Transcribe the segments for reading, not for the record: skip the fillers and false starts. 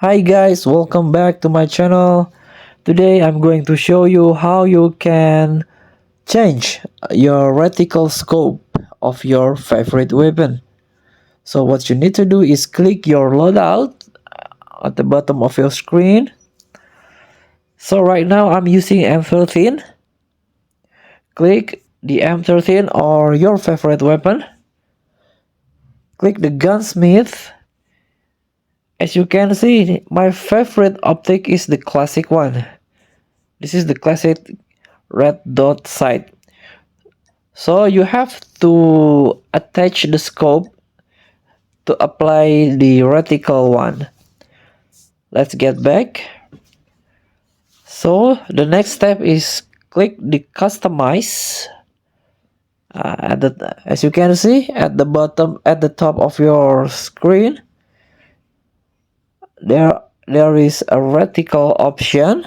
Hi guys, welcome back to my channel. Today I'm going to show you how you can change your reticle scope of your favorite weapon. So what you need to do is click your loadout at the bottom of your screen. So right now I'm using M13. Click the M13 or your favorite weapon. Click the gunsmith. As you can see, my favorite optic is the classic one. This is the classic red dot sight. So you have to attach the scope to apply the reticle one. Let's get back. So the next step is click the customize. As you can see at the bottom, at the top of your screen, there is a reticle option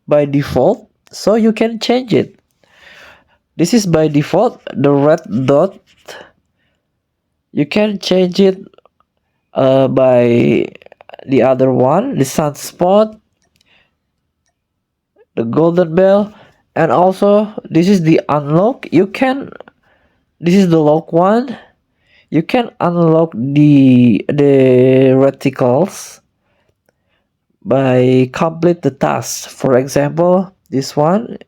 by default. So you can change it. This is by default the red dot. You can change it by the other one, the sunspot, the golden bell, and also this is the unlock. This is the lock one. You can unlock the reticles by complete the task. For example, this one,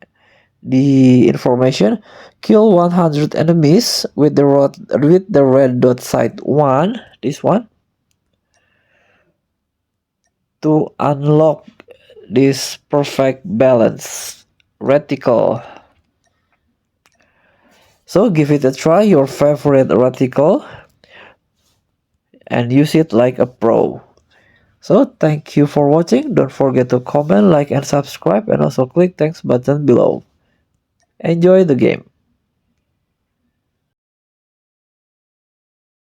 the information: kill 100 enemies with the red dot sight one. This one to unlock this perfect balance reticle. So give it a try, your favorite reticle, and use it like a pro. So thank you for watching. Don't forget to comment, like, and subscribe, and also click thanks button below. Enjoy the game.